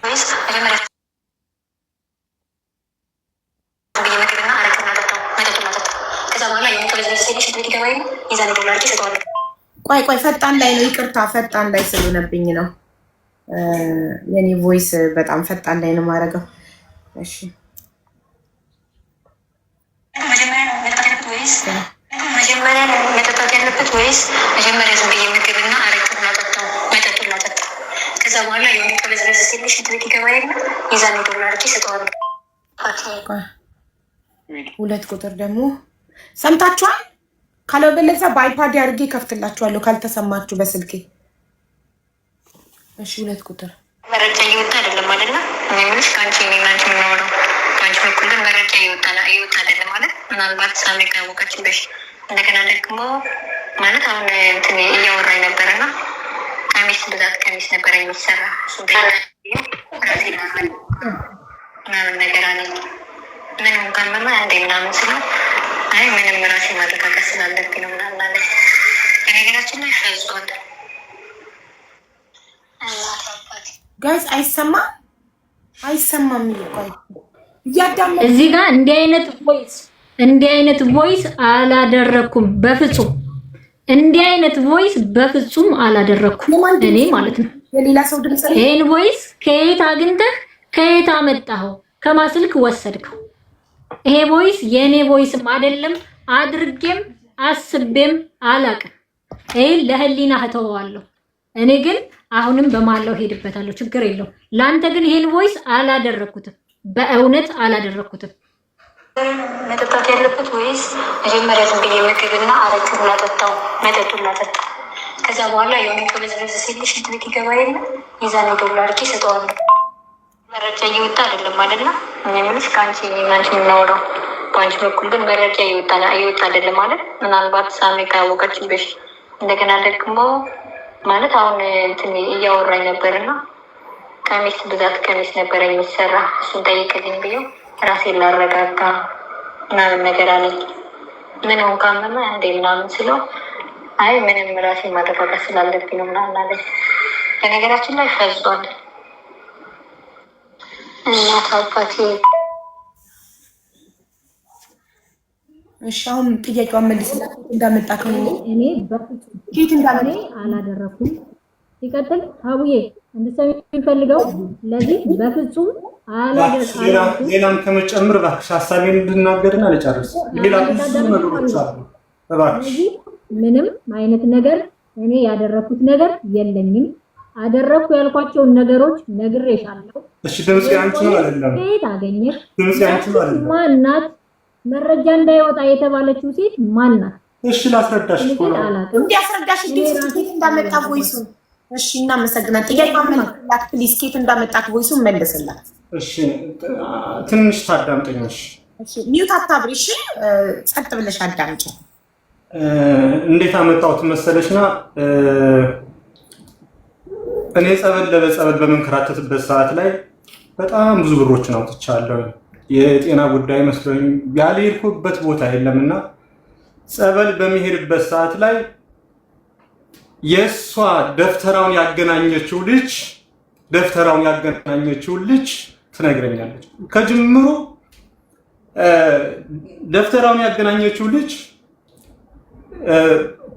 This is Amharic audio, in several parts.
ቆይ ፈጣን ላይ ነው። ይቅርታ ፈጣን ላይ ስለሆነብኝ ነው። የኔ ቮይስ በጣም ፈጣን ላይ ነው ማረገው። እሺ መጀመሪያ መጠጣት ያለበት ወይስ መጀመሪያ ዝም ብዬ ምግብና አረቅና ጠጣው መጠጡን ላጠጣ ከዛ በኋላ የሆነ ቀበዝበዝ ሲል ሽንት ቤት ይገባ የለ የዛኔ ዶላር አድርጌ ሰጠዋለሁ። 2 ቁጥር ደግሞ ሰምታችኋል። ካለበለዛ በአይፓድ አድርጌ ከፍትላችኋለሁ ካልተሰማችሁ በስልኬ። እሺ 2 ቁጥር መረጃ እየወጣ አይደለም ማለት ነው። እኔ የምልሽ ከአንቺ ናንቺ የምናወራው ከአንቺ በኩል ግን መረጃ እየወጣ አይደለም ማለት ምናልባት ሳሜ ካወቀችበሽ እንደገና ደግሞ ማለት አሁን እንትን እያወራኝ ነበረና ቀሚስ ብዛት ቀሚስ ነበረ የሚሰራ ምናምን ነገር አለኝ። ምን እንኳን መማ እንደ ምናምን ስለው አይ ምንም ራሴ ማረጋገጥ ስላለብኝ ነው ምናምን አለ። በነገራችን ላይ ፈዟል። ጋይስ አይሰማም ይልቋል እያዳመ እዚህ ጋር እንዲህ አይነት ቮይስ አላደረኩም በፍጹም። እንዲህ አይነት ቮይስ በፍጹም አላደረኩም እኔ ማለት ነው። የሌላ ሰው ድምጽ ነው። ይሄን ቮይስ ከየት አግኝተህ ከየት አመጣኸው? ከማስልክ ወሰድከው? ይሄ ቮይስ የኔ ቮይስም አይደለም፣ አድርጌም አስቤም አላቅም። ይሄ ለህሊና እተወዋለሁ። እኔ ግን አሁንም በማለው ሄድበታለሁ፣ ችግር የለው። ላንተ ግን ይሄን ቮይስ አላደረኩትም፣ በእውነት አላደረኩትም። መጠጣት ያለበት ወይስ መጀመሪያ ዝም ብዬ ምግብና አረቅና ጠጣው መጠጡን ላጠጣ ከዛ በኋላ የሆነ ቀበዝበዝ ሲል ሽንት ቤት ይገባ የለ የዛኔ ዶላር አድርጌ ሰጠዋለሁ። መረጃ እየወጣ አይደለም ማለት ነው። እኔ የምልሽ ከአንቺ ናንቺ የምናወራው በአንቺ በኩል ግን መረጃ እየወጣ አይደለም ማለት ምናልባት ሳሜ ካወቀችበሽ እንደገና ደግሞ ማለት አሁን እንትን እያወራኝ ነበርና ቀሚስ ብዛት ቀሚስ ነበረ የሚሰራ እሱን ጠይቅልኝ ብዬው ራሴን ላረጋጋ ምናምን ነገር አለኝ። ምን እንኳን መማ እንደ ምናምን ስለው አይ ምንም ራሴን ማረጋጋት ስላለብኝ ነው ምናምን አለኝ። በነገራችን ላይ ፈዟል። እናት አባቴ እሺ አሁን ጥያቄዋን መልስላት። እንዳመጣ እኔ በፍጹም ኬት እንዳለ አላደረኩም። ሲቀጥል አቡዬ እንድትሰሚ የሚፈልገው ለዚህ በፍጹም አላደረኩም። ሌላም ከመጨመር እባክሽ ሀሳቤን እንድናገርና ልጨርስ። ሌላ ብዙ ነገሮች አሉ እባክሽ። ምንም አይነት ነገር እኔ ያደረኩት ነገር የለኝም። አደረኩ ያልኳቸውን ነገሮች ነግሬሻለሁ። እሺ ድምጽ ያንቺ ነው አይደለም? ከየት አገኘሽ? ድምጽ ያንቺ ነው አይደለም? ማናት? መረጃ እንዳይወጣ የተባለችው ሴት ማናት? እሺ ላስረዳሽ እኮ ነው። እንዲያስረዳሽ ዲስኩት እንዳመጣ ቮይሱ። እሺ እናመሰግናለን። ጥያቄውን መልስላት ፕሊዝ። ኬት እንዳመጣት ቮይሱን መልስላት። እሺ ትንሽ ታዳምጠኝሽ። እሺ ሚውት አታብሪ። እሺ ጸጥ ብለሽ አዳምጪ። እንዴት አመጣሁት መሰለሽና እኔ ጸበል በመንከራተትበት ሰዓት ላይ በጣም ብዙ ብሮችን አውጥቻለሁ። የጤና ጉዳይ መስሎኝ ያልሄድኩበት ቦታ የለምና ጸበል በሚሄድበት ሰዓት ላይ የሷ ደፍተራውን ያገናኘችው ልጅ ትነግረኛለች። ከጅምሩ ደፍተራውን ያገናኘችው ልጅ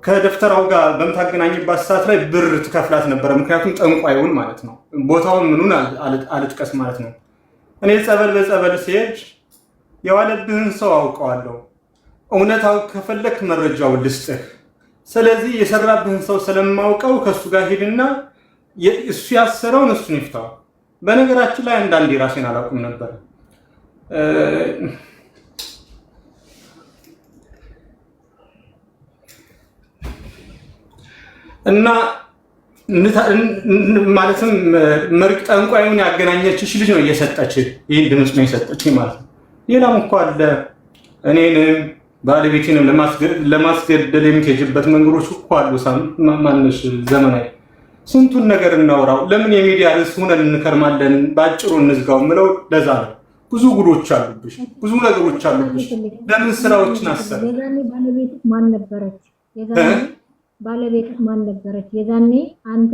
ከደፍተራው ጋር በምታገናኝባት ሰዓት ላይ ብር ትከፍላት ነበረ። ምክንያቱም ጠንቋዩን ማለት ነው፣ ቦታውን ምኑን አልጥቀስ ማለት ነው። እኔ በጸበል ሲሄድ የዋለብህን ሰው አውቀዋለሁ። እውነታው ከፈለክ መረጃውን ልስጥህ። ስለዚህ የሰራብህን ሰው ስለማውቀው ከእሱ ጋር ሄድና እሱ ያሰረውን እሱን ይፍታው። በነገራችን ላይ አንዳንዴ ራሴን አላውቅም ነበር። እና ማለትም መርቅ ጠንቋዩን ያገናኘችሽ ልጅ ነው እየሰጠች ይህን ድምፅ ነው የሰጠችኝ ማለት ነው። ሌላም እኮ አለ። እኔንም ባለቤቴንም ለማስገደል የምትሄጅበት መንገዶች እኮ አሉ። ማነሽ ዘመናዊ ስንቱን ነገር እናውራው። ለምን የሚዲያ ርዕስ ሆነን እንከርማለን? በአጭሩ እንዝጋው ምለው ለዛ ነው። ብዙ ጉዶች አሉብሽ፣ ብዙ ነገሮች አሉብሽ። ለምን ስራዎችን አሰብ ባለቤትህ ማን ነበረች? የዛኔ አንተ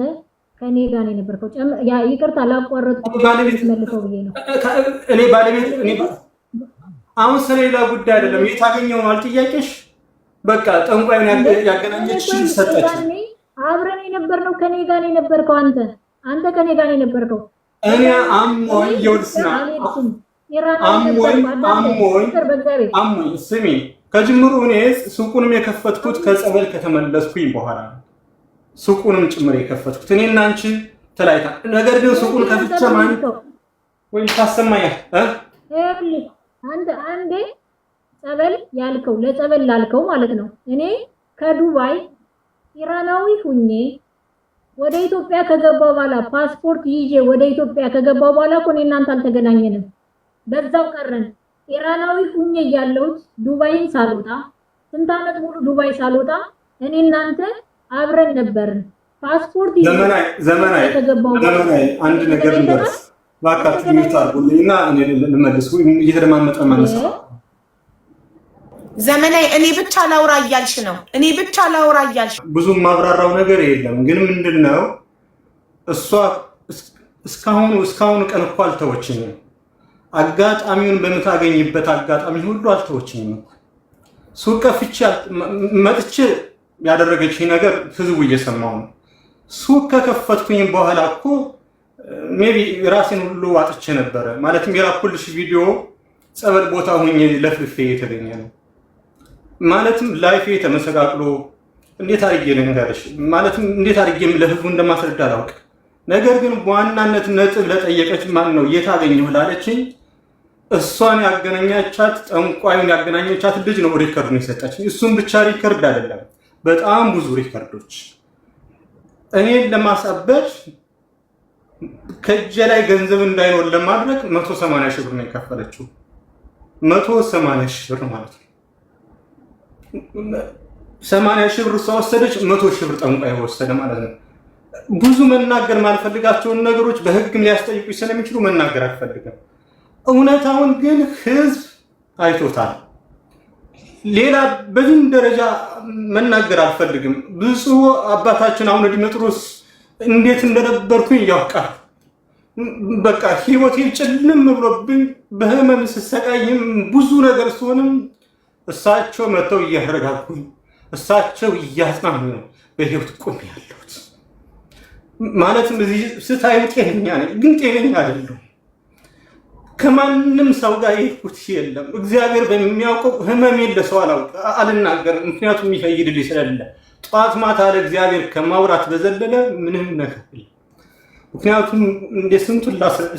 ከኔ ጋር ነው የነበርከው። ያ ይቅርታ ላቋረጥኩ መልሰው ብዬ ነው። እኔ ባለቤት አሁን ስለሌላ ጉዳይ አይደለም። የታገኘው ማለት ጥያቄሽ በቃ ጠንቋዩን ያገናኘች ሰጠች። አብረን የነበርነው ከኔ ጋር ነው የነበርከው። አንተ ከኔ ጋር ነው የነበርከው። እኔ አሞኝ ይወልስና አሞኝ ስሚ፣ ከጅምሩ እኔ ሱቁንም የከፈትኩት ከጸበል ከተመለስኩኝ በኋላ ነው። ሱቁንም ጭምር የከፈትኩት እኔና አንቺ ተላይታ። ነገር ግን ሱቁን ከፍቼ ማን ወይ ታሰማኛል አንዴ ጸበል ያልከው ለጸበል ላልከው ማለት ነው። እኔ ከዱባይ ኢራናዊ ሁኜ ወደ ኢትዮጵያ ከገባው በኋላ ፓስፖርት ይዤ ወደ ኢትዮጵያ ከገባው በኋላ እኮ እኔ እናንተ አልተገናኘንም። በዛው ቀረን። ኢራናዊ ሁኜ ያለሁት ዱባይን ሳልወጣ ስንት ዓመት ሙሉ ዱባይ ሳልወጣ እኔ እናንተ አብረን ነበርን። ፓስፖርት ይዤ ዘመናዊ አንድ ነገር እንደርስ ባካችሁ ይታርጉልኝና እኔ ልመልስ ወይ እየተደማመጠ ማለት ነው። ዘመናዊ እኔ ብቻ ላውራ እያልሽ ነው። ብዙም ማብራራው ነገር የለም። ግን ምንድነው እሷ እስካሁን ቀን እኮ አልተወችኝም። አጋጣሚውን በምታገኝበት አጋጣሚ ሁሉ አልተወችኝም። ሱቅ ከፍቼ መጥቼ ያደረገችኝ ነገር ህዝቡ እየሰማው ነው። ሱቅ ከከፈትኩኝ በኋላ እኮ ሜቢ ራሴን ሁሉ አጥቼ ነበረ። ማለትም የላኩልሽ ቪዲዮ ጸበል ቦታ ሆኜ ለፍልፌ የተገኘ ነው። ማለትም ላይፌ ተመሰቃቅሎ እንዴት አድርጌ ልንገርሽ፣ ማለትም እንዴት አድርጌ ለህዝቡ እንደማስረዳ አላውቅ። ነገር ግን በዋናነት ነጥብ ለጠየቀች ማን ነው የታገኘው ላለችኝ እሷን ያገናኛቻት ጠንቋዩን ያገናኘቻት ልጅ ነው ሪከርዱን የሰጠችኝ። እሱም ብቻ ሪከርድ አይደለም፣ በጣም ብዙ ሪከርዶች እኔን ለማሳበድ ከእጄ ላይ ገንዘብ እንዳይኖር ለማድረግ 180 ሺህ ብር ነው የከፈለችው። 180 ሺህ ብር ማለት ነው። 80 ሺህ ብር ወሰደች፣ 100 ሺህ ብር ጠንቋይ ወሰደ ማለት ነው። ብዙ መናገር ማልፈልጋቸውን ነገሮች በህግም ሊያስጠይቁ ስለሚችሉ መናገር አልፈልግም። እውነታውን ግን ህዝብ አይቶታል። ሌላ በዚህም ደረጃ መናገር አልፈልግም። ብፁዕ አባታችን አቡነ ዲሜጥሮስ እንዴት እንደነበርኩኝ ያውቃል። በቃ ህይወቴ ጭልም ብሎብኝ በህመም ስሰቃይም ብዙ ነገር ሲሆንም እሳቸው መተው እያረጋጉኝ እሳቸው እያጽናኑ ነው በህይወት ቆሜ ያለሁት። ማለትም እዚህ ስታዩ ጤነኛ ነኝ፣ ግን ጤነኛ አይደለሁም። ከማንም ሰው ጋር የሄድኩት የለም። እግዚአብሔር በሚያውቀው ህመሜን ለሰው አልናገርም፣ ምክንያቱም የሚፈይድልኝ ስለሌለ። ጠዋት ማታ ለእግዚአብሔር ከማውራት በዘለለ ምንም ነገር የለም። ምክንያቱም እንደ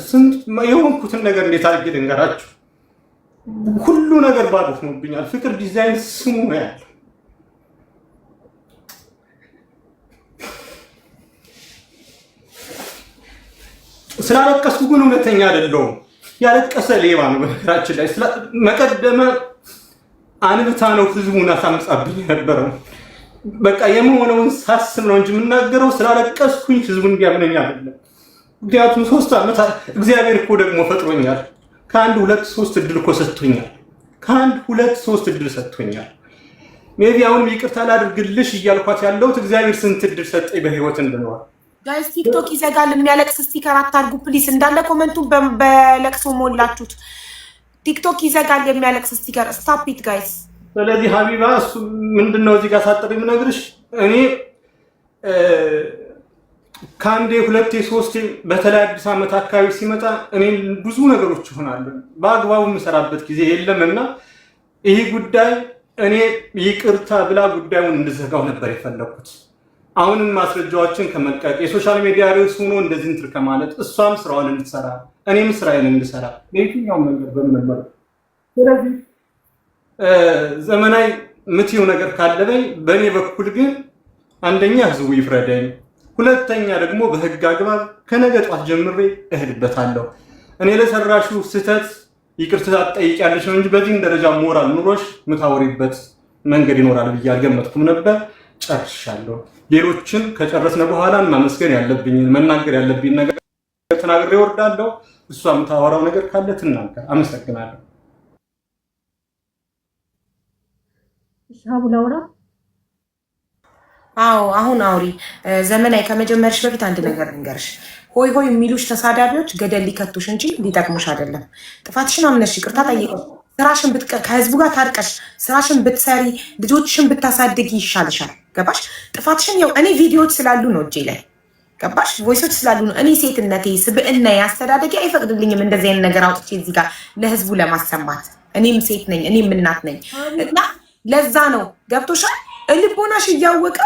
ስንት የሆንኩትን ነገር እንዴት አድርጌ ልንገራችሁ? ሁሉ ነገር ባዶ ሆኖብኛል። ፍቅር ዲዛይን ስሙ ነው ያለው። ስላለቀስኩ ግን እውነተኛ አይደለሁም። ያለቀሰ ሌባ ነው። በነገራችን ላይ መቀደመ አንብታ ነው ህዝቡን አሳምጻብኝ የነበረው። በቃ የመሆነውን ሳስብ ነው እንጂ የምናገረው ስላለቀስኩኝ ህዝቡን እንዲያምነኝ አይደለም። ምክንያቱም 3 ዓመት እግዚአብሔር እኮ ደግሞ ፈጥሮኛል። ከአንድ 2 3 እድል እኮ ሰጥቶኛል። ከአንድ 2 3 እድል ሰጥቶኛል። ሜቢ አሁንም ይቅርታ ላድርግልሽ እያልኳት ያለሁት እግዚአብሔር ስንት እድል ሰጠኝ በህይወት እንድኖር። ጋይስ ቲክቶክ ይዘጋል። የሚያለቅስ ስቲከር አታርጉ ፕሊስ። እንዳለ ኮመንቱን በለቅሶ ሞላችሁት። ቲክቶክ ይዘጋል። የሚያለቅስ ስቲከር ስታፕ ኢት ጋይስ። ስለዚህ ሀቢባ እሱ ምንድነው እዚህ ጋር ሳጥር የምነግርሽ እኔ ከአንዴ 2 3 በተለይ አዲስ ዓመት አካባቢ ሲመጣ እኔ ብዙ ነገሮች ይሆናሉ። በአግባቡ የምሰራበት ጊዜ የለምና ይህ ጉዳይ እኔ ይቅርታ ብላ ጉዳዩን እንድዘጋው ነበር የፈለኩት። አሁንም ማስረጃዎችን ከመልቀቅ የሶሻል ሚዲያ ርዕስ ሆኖ እንደዚህ እንትን ከማለት እሷም ስራዋን እንድትሰራ እኔም ስራዬን እንድሰራ በየትኛው መንገድ በመመር ስለዚህ ዘመናዊ ምትዩ ነገር ካለበኝ በእኔ በኩል ግን አንደኛ ህዝቡ ይፍረደኝ፣ ሁለተኛ ደግሞ በህግ አግባብ ከነገ ጧት ጀምሬ እሄድበታለሁ። እኔ ለሰራሽው ስህተት ይቅርታ ትጠይቂያለሽ ነው እንጂ በዚህም ደረጃ ሞራል ኑሮሽ ምታወሪበት መንገድ ይኖራል ብዬ አልገመትኩም ነበር። ጨርሻለሁ። ሌሎችን ከጨረስነ በኋላ ማመስገን ያለብኝ መናገር ያለብኝ ነገር ተናግሬ እወርዳለሁ። እሷ የምታወራው ነገር ካለ ትናገር። አመሰግናለሁ። ሻቡ ላውራ አዎ አሁን አውሪ ዘመናዊ ከመጀመርሽ በፊት አንድ ነገር ልንገርሽ። ሆይ ሆይ የሚሉሽ ተሳዳቢዎች ገደል ሊከቱሽ እንጂ ሊጠቅሙሽ አይደለም። ጥፋትሽን አምነሽ ይቅርታ ጠይቀሽ ስራሽን ከህዝቡ ጋር ታርቀሽ ስራሽን ብትሰሪ ልጆችሽን ብታሳድጊ ይሻልሻል። ገባሽ? ጥፋትሽን ያው እኔ ቪዲዮዎች ስላሉ ነው እጄ ላይ ገባሽ? ቮይሶች ስላሉ ነው። እኔ ሴትነቴ ስብዕና አስተዳደጌ አይፈቅድልኝም እንደዚህ አይነት ነገር አውጥቼ እዚህ ጋር ለህዝቡ ለማሰማት። እኔም ሴት ነኝ፣ እኔም እናት ነኝ እና ለዛ ነው ገብቶሻል። ልቦናሽ እያወቀ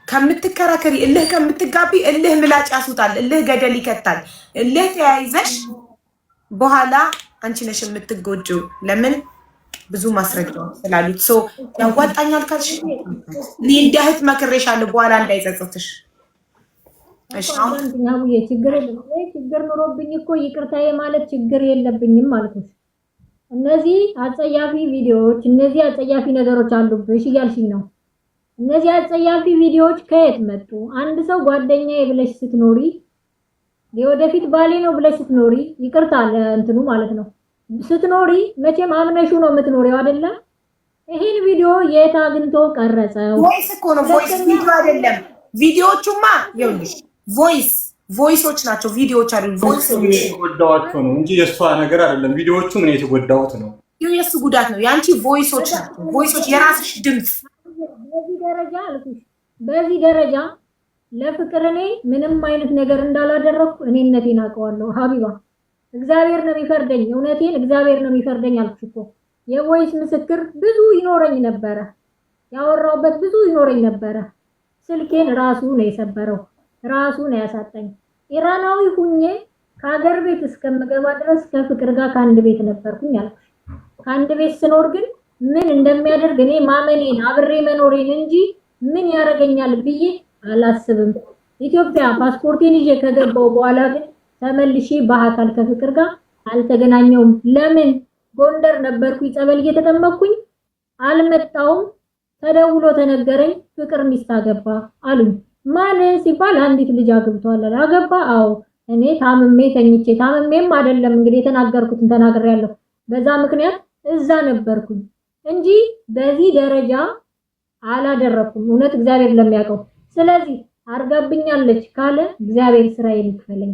ከምትከራከሪ እልህ ከምትጋቢ እልህ ምላጭ ያስውጣል፣ እልህ ገደል ይከታል። እልህ ተያይዘሽ በኋላ አንቺ ነሽ የምትጎጂው። ለምን? ብዙ ማስረጃዎች ስላሉት ሰው ያዋጣኛል ካልሽ እኔ እንደ እህት መክሬሻለሁ፣ በኋላ እንዳይጸጽትሽ። እሺ አሁን ችግር የለም። ችግር ኑሮብኝ እኮ ይቅርታዬ ማለት ችግር የለብኝም ማለት ነው። እነዚህ አጸያፊ ቪዲዮዎች፣ እነዚህ አጸያፊ ነገሮች አሉብሽ እያልሽኝ ነው። እነዚህ አጸያፊ ቪዲዮዎች ከየት መጡ? አንድ ሰው ጓደኛዬ ብለሽ ስትኖሪ የወደፊት ባሌ ነው ብለሽ ስትኖሪ ይቅርታ ለእንትኑ ማለት ነው ስትኖሪ መቼም አምነሹ ነው የምትኖሪው አይደለ? ይሄን ቪዲዮ የት አግኝቶ ቀረጸው? ቮይስ እኮ ነው፣ ቮይስ ቪዲዮ አይደለም። ቪዲዮዎቹማ ይኸውልሽ ቮይሶች ናቸው፣ ቪዲዮዎች አይደሉም። ቮይሶች የተጎዳዋቸው ነው እንጂ የእሷ ነገር አይደለም። ቪዲዮዎቹ ምን የተጎዳሁት ነው? የእሱ ጉዳት ነው። ያንቺ ቮይሶች ናቸው፣ ቮይሶች የራስሽ ድምፅ። በዚህ ደረጃ አልኩሽ፣ በዚህ ደረጃ ለፍቅር እኔ ምንም አይነት ነገር እንዳላደረኩ እኔነቴን አውቀዋለሁ ሀቢባ። እግዚአብሔር ነው የሚፈርደኝ፣ እውነቴን እግዚአብሔር ነው የሚፈርደኝ አልኩሽ እኮ። የቮይስ ምስክር ብዙ ይኖረኝ ነበረ፣ ያወራውበት ብዙ ይኖረኝ ነበረ። ስልኬን ራሱ ነው የሰበረው፣ ራሱ ነው ያሳጠኝ። ኢራናዊ ሁኜ ከሀገር ቤት እስከምገባ ድረስ ከፍቅር ጋር ከአንድ ቤት ነበርኩኝ አልኩሽ። ከአንድ ቤት ስኖር ግን ምን እንደሚያደርግ እኔ ማመኔን አብሬ መኖሬን እንጂ ምን ያደርገኛል ብዬ አላስብም። ኢትዮጵያ ፓስፖርቴን ይዤ ከገባው በኋላ ግን ተመልሼ በአካል ከፍቅር ጋር አልተገናኘውም። ለምን? ጎንደር ነበርኩኝ ጸበል እየተጠመቅኩኝ አልመጣውም። ተደውሎ ተነገረኝ ፍቅር ሚስት አገባ አሉኝ። ማን ሲባል አንዲት ልጅ አግብቷል አለ። አገባ? አዎ። እኔ ታምሜ ተኝቼ ታምሜም አይደለም እንግዲህ የተናገርኩትን ተናግሬያለሁ። በዛ ምክንያት እዛ ነበርኩኝ እንጂ በዚህ ደረጃ አላደረኩም። እውነት እግዚአብሔር ለሚያውቀው። ስለዚህ አርጋብኛለች ካለ እግዚአብሔር ስራዬን ይክፈለኝ፣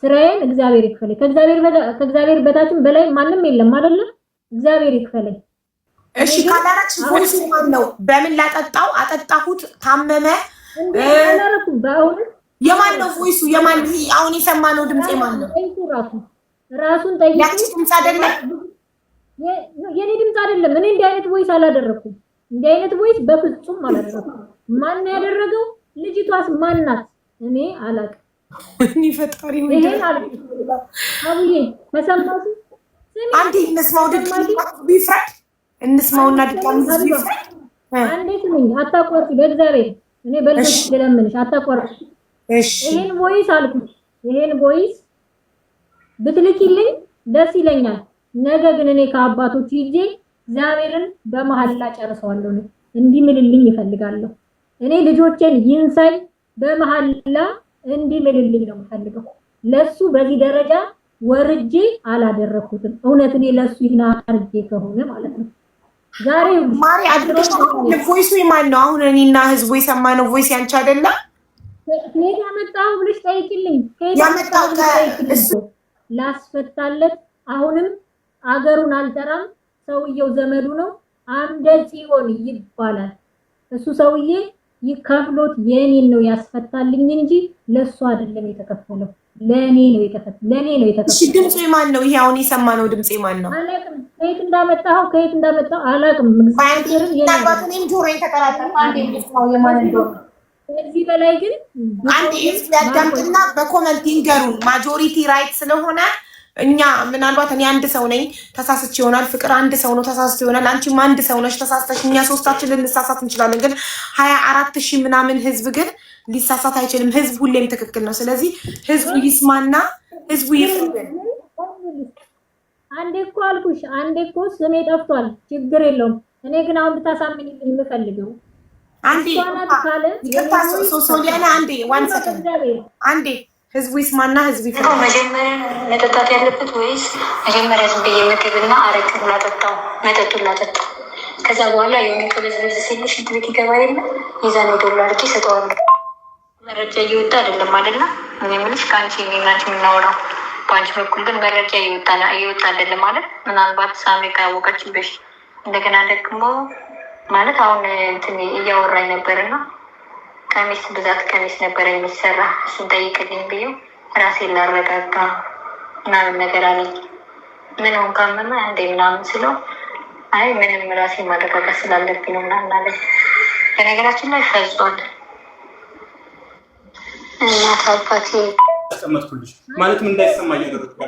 ስራዬን እግዚአብሔር ይክፈለኝ። ከእግዚአብሔር በታችም በላይ ማንም የለም አይደለ? እግዚአብሔር ይክፈለኝ። እሺ ካላረክሽ ቮይስ ማን ነው? በምን ላጠጣው? አጠጣሁት፣ ታመመ። የማን ነው ቮይሱ? የማን? አሁን የሰማነው ድምጽ የማን ነው? ራሱን ጠይቂ። ያቺ ድምጽ አይደለም፣ የኔ ድምጽ አይደለም። እኔ እንዲህ አይነት ቮይስ አላደረኩም። እንዲህ አይነት ቮይስ በፍጹም አላደረኩም። ማን ነው ያደረገው? ልጅቷስ ማን ናት? እኔ አላውቅም። እኔ ፈጣሪ ሆይ ይሄን አልኩ። አብዬ ተሰማቱ። አንዴ እንስማው፣ ድጋሚ ቢፍረድ እንስማውና ድጋሚ ቢፍረድ። አንዴት ነኝ አታቋርጪ፣ በእግዚአብሔር እኔ በልተሽ ለምንሽ አታቋርጪ። እሺ ይሄን ቮይስ አልኩ። ይሄን ቮይስ ብትልኪልኝ ደስ ይለኛል። ነገ ግን እኔ ከአባቶች ሂጄ እግዚአብሔርን በመሐላ ጨርሰዋለሁ። እኔ እንዲምልልኝ ይፈልጋለሁ። እኔ ልጆቼን ይንሳይ በመሐላ እንዲምልልኝ ነው የምፈልገው። ለሱ በዚህ ደረጃ ወርጄ አላደረኩትም። እውነት እኔ ለሱ ይህን አርጌ ከሆነ ማለት ነው። ዛሬ ማሪ አድርገሽ ቮይሱ የማን ነው? አሁን እኔና ህዝቡ የሰማነው ቮይስ ያንቺ አይደለ? ከየት ያመጣው ብለሽ ጠይቂልኝ። ያመጣው እሱ ላስፈታለት። አሁንም አገሩን አልጠራም። ሰውየው ዘመዱ ነው። አምደ ጽዮን ይባላል። እሱ ሰውዬ ይከፍሎት የኔን ነው ያስፈታልኝ እንጂ ለሱ አይደለም የተከፈለው። ለኔ ነው የተከፈለው። እሺ ድምጽ የማን ነው? ይሄ አሁን የሰማነው ድምጽ የማን ነው? አላውቅም። ከየት እንዳመጣው አላውቅም። እግዚአብሔርን የናባቱንም ጆሮ የተቀራጠፈ አንዴ ነው የማን እንደሆነ። ከዚህ በላይ ግን አንዴ ያዳምጥና በኮመንት ይንገሩን። ማጆሪቲ ራይት ስለሆነ እኛ ምናልባት እኔ አንድ ሰው ነኝ ተሳስቼ ይሆናል። ፍቅር አንድ ሰው ነው ተሳስቼ ይሆናል። አንቺም አንድ ሰው ነሽ ተሳስተሽ። እኛ ሶስታችን ልንሳሳት እንችላለን፣ ግን 24,000 ምናምን ህዝብ ግን ሊሳሳት አይችልም። ህዝብ ሁሌም ትክክል ነው። ስለዚህ ህዝቡ ይስማና ህዝቡ ይፍረድ። አንዴ እኮ አልኩሽ፣ አንዴ እኮ ስሜ ጠፍቷል። ችግር የለውም። እኔ ግን አሁን ብታሳምኝ የምፈልገው አንዴ ሶሊያና አንዴ ዋን ሰከንድ አንዴ ህዝቡ ይስማና ህዝቡ ይፈራ። መጀመሪያ መጠጣት ያለበት ወይስ መጀመሪያ ዝም ብዬ ምግብና አረቅ ላጠጣው? መጠጡን ላጠጣው። ከዛ በኋላ የሆነ ከበዝበዝ ሲልሽ ሽንት ቤት ይገባ የለ የዛኔ ዶላር አድርጌ ሰጠዋለሁ። መረጃ እየወጣ አይደለም አይደለ? እኔ የምልሽ ከአንቺ እኔና አንቺ የምናወራው በአንቺ በኩል ግን መረጃ እየወጣ አይደለም ማለት ምናልባት ሳሜ ካወቀችብሽ እንደገና ደግሞ ማለት አሁን እንትን እያወራኝ ነበርና ቀሚስ ብዛት ቀሚስ ነበረ የሚሰራ እሱን ጠይቅልኝ ብዬው ራሴን ላረጋጋ ምናምን ነገር አለኝ። ምን ሆን ካመመ እንዴ ምናምን ስለው አይ ምንም ራሴ ማረጋጋት ስላለብኝ ነው ምናምን አለኝ። በነገራችን ላይ ፈዟል። እናት አባቴ ተቀመጥኩልሽ ማለትም እንዳይሰማ እያደረግኩ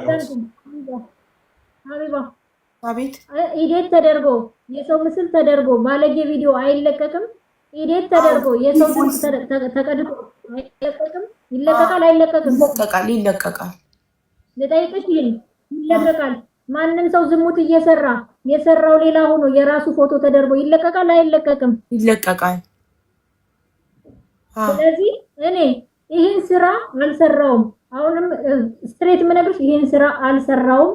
ሀቢባ አቤት ኢዴት ተደርጎ የሰው ምስል ተደርጎ ባለጌ ቪዲዮ አይለቀቅም። ኢዴት ተደርጎ የሰው ምስል ተቀድቆ አይለቀቅም። ይለቀቃል አይለቀቅም? ይለቀቃል። ልጠይቅሽ፣ ይሄን ይለቀቃል። ማንም ሰው ዝሙት እየሰራ የሰራው ሌላ ሆኖ የራሱ ፎቶ ተደርጎ ይለቀቃል አይለቀቅም? ይለቀቃል። ስለዚህ እኔ ይሄን ስራ አልሰራውም። አሁንም ስትሬት ምነግርሽ ይሄን ስራ አልሰራውም፣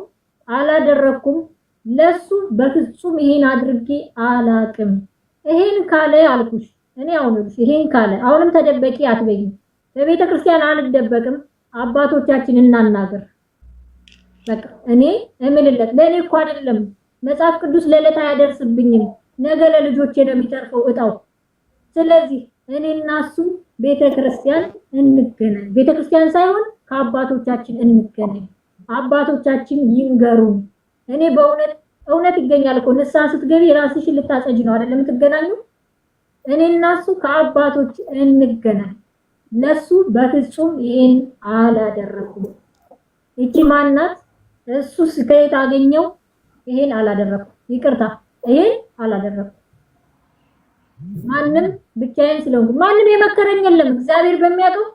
አላደረኩም። ለሱ በፍጹም ይሄን አድርጌ አላቅም። ይሄን ካለ አልኩሽ እኔ አሁንልሽ ይሄን ካለ አሁንም ተደበቂ አትበይኝ። በቤተ ክርስቲያን አልደበቅም። አባቶቻችን እናናገር። በቃ እኔ እምልለት ለኔ እኮ አይደለም መጽሐፍ ቅዱስ ለለታ አያደርስብኝም። ነገ ለልጆቼ ነው የሚተርፈው እጣው። ስለዚህ እኔና እሱ ቤተ ክርስቲያን እንገናኝ። ቤተ ክርስቲያን ሳይሆን ከአባቶቻችን እንገናኝ። አባቶቻችን ይንገሩን። እኔ በእውነት ይገኛል እኮ ንስሐ ስትገቢ ራስሽን ልታጸጂ ነው አይደለም የምትገናኙ። እኔና እሱ ከአባቶች እንገናኝ። ለሱ በፍጹም ይሄን አላደረኩም። እቺ ማናት? እሱ ከየት አገኘው? ይሄን አላደረኩም። ይቅርታ ይሄን አላደረኩም። ማንም ብቻዬን ስለሆንኩ ማንም የመከረኝ የለም። እግዚአብሔር በሚያውቀው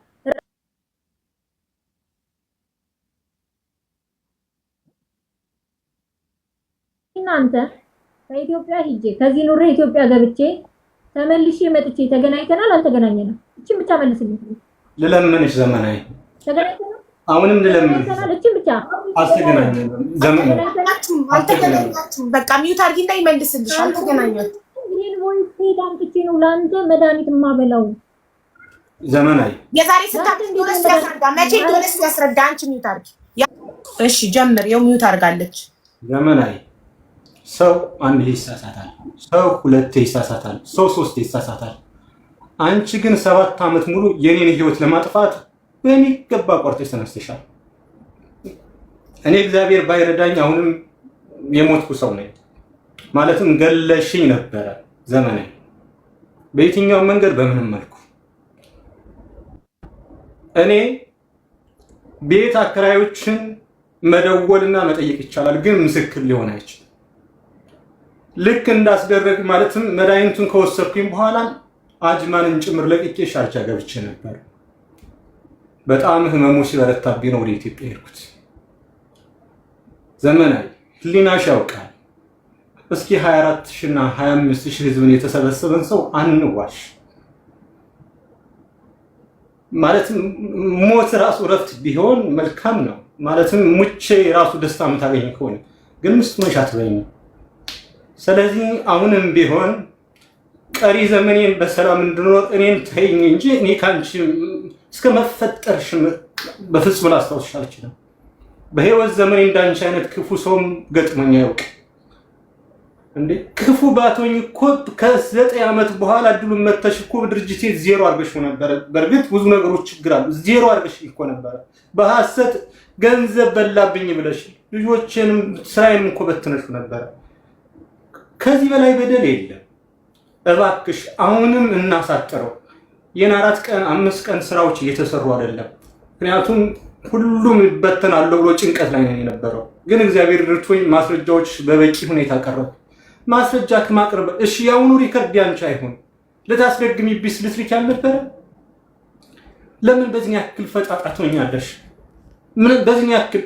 እናንተ ከኢትዮጵያ ሂጄ ከዚህ ኑሬ ኢትዮጵያ ገብቼ ተመልሼ መጥቼ ተገናኝተናል አልተገናኘንም? እቺን ብቻ መልስልኝ። ልለምንሽ ዘመናዊ ተገናኝተናል። አሁንም ልለምንሽ እቺን ብቻ አልተገናኘንም። ዘመናዊ አልተገናኛችሁም። በቃ ሚዩት አድርጊና ይመልስልሽ። አልተገናኛችሁም። ይሄን ወይ ሴት አምጥቼ ነው ለአንተ መድኃኒት የማበላው። ዘመናዊ የዛሬ ስታት እንደሆነ ያስረዳ። መቼ እንደሆነ ያስረዳ። አንቺ ሚዩት አድርጊ። እሺ ጀምር። የው ሚዩት አድርጋለች። ዘመናዊ ሰው አንድ ይሳሳታል፣ ሰው ሁለት ይሳሳታል፣ ሰው ሶስት ይሳሳታል። አንቺ ግን 7 ዓመት ሙሉ የኔን ህይወት ለማጥፋት በሚገባ ቆርጠሽ ተነስተሻል። እኔ እግዚአብሔር ባይረዳኝ አሁንም የሞትኩ ሰው ነኝ። ማለትም ገለሽኝ ነበረ ዘመናዊ። በየትኛው መንገድ በምንም መልኩ እኔ ቤት አከራዮችን መደወልና መጠየቅ ይቻላል፣ ግን ምስክር ሊሆን አይችልም። ልክ እንዳስደረግ ማለትም መድኃኒቱን ከወሰድኩኝ በኋላ አጅማንን ጭምር ለቅቄ ሻርጃ ገብቼ ነበር። በጣም ህመሙ ሲበረታብኝ ነው ወደ ኢትዮጵያ ሄድኩት። ዘመናዊ ህሊናሽ ያውቃል። እስኪ 24,000 እና 25,000 ህዝብን የተሰበሰበን ሰው አንዋሽ። ማለትም ሞት ራሱ እረፍት ቢሆን መልካም ነው። ማለትም ሙቼ ራሱ ደስታ የምታገኝ ከሆነ ግን ምስት መሻት በይኝ። ስለዚህ አሁንም ቢሆን ቀሪ ዘመኔን በሰላም እንድኖር እኔን ተይኝ እንጂ እኔ ካንቺ እስከ መፈጠርሽ በፍጹም ላስታውስሽ አልችልም። በህይወት ዘመኔ እንዳንቺ አይነት ክፉ ሰውም ገጥሞኝ አያውቅ። እንዴ ክፉ ባቶኝ እኮ ከ9 ዓመት በኋላ እድሉን መተሽ እኮ ድርጅቴ ዜሮ አድርገሽ ነበር። በእርግጥ ብዙ ነገሮች ችግር አሉ። ዜሮ አድርገሽ እኮ ነበር። በሐሰት ገንዘብ በላብኝ ብለሽ ልጆችንም ስራዬንም እኮ በትነሽ ነበር። ከዚህ በላይ በደል የለም። እባክሽ አሁንም እናሳጥረው። የ4 ቀን 5 ቀን ስራዎች እየተሰሩ አይደለም። ምክንያቱም ሁሉም ይበተናል ብሎ ጭንቀት ላይ ነው የነበረው። ግን እግዚአብሔር ረድቶኝ ማስረጃዎች በበቂ ሁኔታ ቀረቡ። ማስረጃ ከማቅረብ እሺ ያውኑ ሪከርድ ያንቺ አይሆን ለታስደግሚ ቢስ ልትልክ ያልነበረ ለምን በዚህ ያክል ፈጣጣ ትሆኛለሽ? ምን በዚህ ያክል